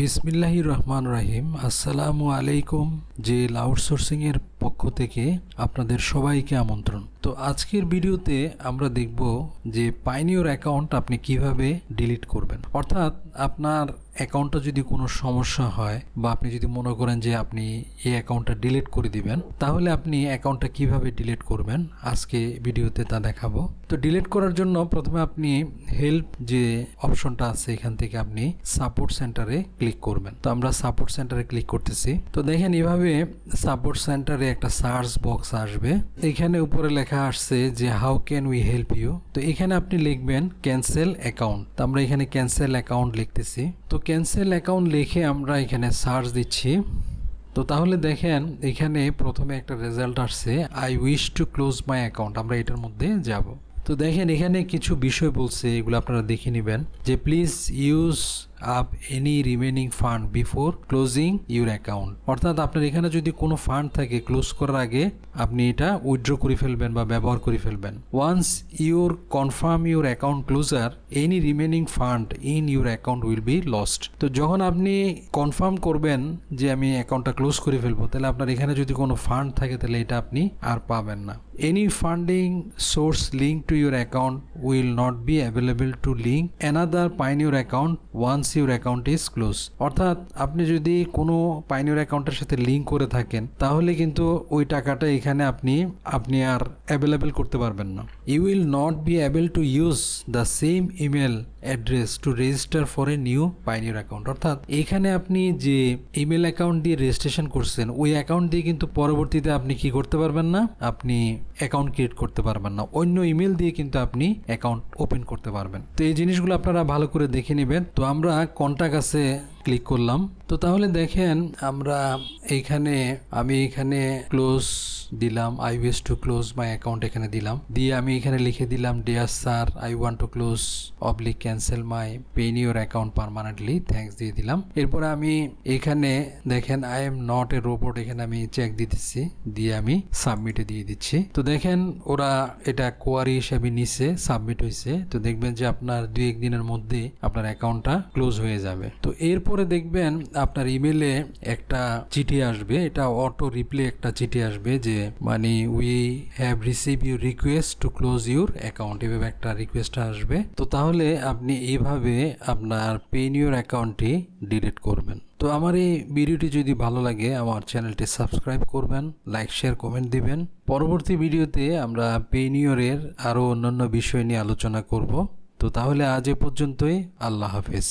বিসমিল্লাহির রহমান রহিম। আসসালামু আলাইকুম। যে আউটসোর্সিং এর পক্ষ থেকে আপনাদের সবাইকে আমন্ত্রণ। তো আজকের ভিডিওতে আমরা দেখব যে পায়োনিয়র অ্যাকাউন্ট আপনি কিভাবে ডিলিট করবেন। অর্থাৎ আপনার অ্যাকাউন্টটা যদি কোনো সমস্যা হয় বা আপনি যদি মনে করেন যে আপনি এই অ্যাকাউন্টটা ডিলিট করে দিবেন, তাহলে আপনি অ্যাকাউন্টটা কিভাবে ডিলিট করবেন আজকে ভিডিওতে তা দেখাবো। তো ডিলিট করার জন্য প্রথমে আপনি হেল্প যে অপশনটা আছে এখান থেকে আপনি সাপোর্ট সেন্টারে ক্লিক করবেন। তো আমরা সাপোর্ট সেন্টারে ক্লিক করতেছি। তো দেখেন এভাবে সাপোর্ট সেন্টারে একটা সার্চ বক্স আসবে। এখানে উপরে লেখা আসছে যে how can we help you. তো এখানে আপনি লিখবেন ক্যান্সেল অ্যাকাউন্ট। তো আমরা এখানে ক্যান্সেল অ্যাকাউন্ট লিখতেছি। তো ক্যান্সেল অ্যাকাউন্ট লিখে আমরা এখানে সার্চ দিচ্ছি। তো তাহলে দেখেন এখানে প্রথমে একটা রেজাল্ট আসছে I wish to close my account. আমরা এটার মধ্যে যাব। তো দেখেন এখানে কিছু বিষয় বলছে, এগুলো আপনারা দেখে নেবেন যে please use up any remaining fund before closing your account. অর্থাৎ আপনার এখানে যদি কোনো ফান্ড থাকে ক্লোজ করার আগে আপনি এটা উইথড্র করে ফেলবেন বা ব্যবহার করে ফেলবেন। Once your confirm your account closure any remaining fund in your account will be lost. তো যখন আপনি কনফার্ম করবেন যে আমি অ্যাকাউন্টটা ক্লোজ করে ফেলবো, তাহলে আপনার এখানে যদি কোনো ফান্ড থাকে তাহলে এটা আপনি আর পাবেন না। Any funding source link to your account will not be available to link another Payoneer account once your account is close. অর্থাৎ আপনি যদি কোনো পায়োনিয়র অ্যাকাউন্টের সাথে লিঙ্ক করে থাকেন তাহলে কিন্তু ওই টাকাটা এখানে আপনি আর অ্যাভেলেবল করতে পারবেন না। You will not be able to use the same email address to register for a new Payoneer account. অর্থাৎ এখানে আপনি যে ইমেল অ্যাকাউন্ট দিয়ে রেজিস্ট্রেশন করছেন ওই অ্যাকাউন্ট দিয়ে কিন্তু পরবর্তীতে আপনি কি করতে পারবেন না, আপনি অ্যাকাউন্ট ক্রিয়েট করতে পারবেন না। অন্য ইমেল দিয়ে কিন্তু আপনি অ্যাকাউন্ট ওপেন করতে পারবেন। তো এই জিনিসগুলো আপনারা ভালো করে দেখে নেবেন। তো আমরা কন্টাক্ট আছে ক্লিক করলাম। তো তাহলে দেখেন আমি এখানে ক্লোজ দিলাম, I wish to close my account এখানে দিলাম, দিয়ে আমি এখানে লিখে দিলাম dear sir I want to close oblique cancel my Payoneer account permanently, thanks দিয়ে দিলাম। এরপরে আমি এখানে দেখেন I am not a robot, এখানে আমি চেক দিতেছি, দিয়ে আমি সাবমিটে দিয়ে দিচ্ছি। তো দেখেন ওরা এটা কোয়ারি হিসেবে নিছে, সাবমিট হয়েছে। তো দেখবেন যে আপনার 2-1 দিনের মধ্যে আপনার অ্যাকাউন্টটা ক্লোজ হয়ে যাবে। তো এরপরে দেখবেন আপনার ইমেলে একটা চিঠি আসবে, এটা অটো রিপ্লে একটা চিঠি আসবে যে মানে we have receive your request to close your account, এভাবে একটা রিকোয়েস্ট আসবে। তো তাহলে আপনি এইভাবে আপনার পায়োনিয়র অ্যাকাউন্টটি ডিলিট করবেন। তো আমার এই ভিডিওটি যদি ভালো লাগে আমার চ্যানেলটি সাবস্ক্রাইব করবেন, লাইক শেয়ার কমেন্ট দিবেন। পরবর্তী ভিডিওতে আমরা পায়োনিয়রের আরো অন্যান্য বিষয় নিয়ে আলোচনা করব। তো তাহলে আজ এ পর্যন্তই, আল্লাহ হাফেজ।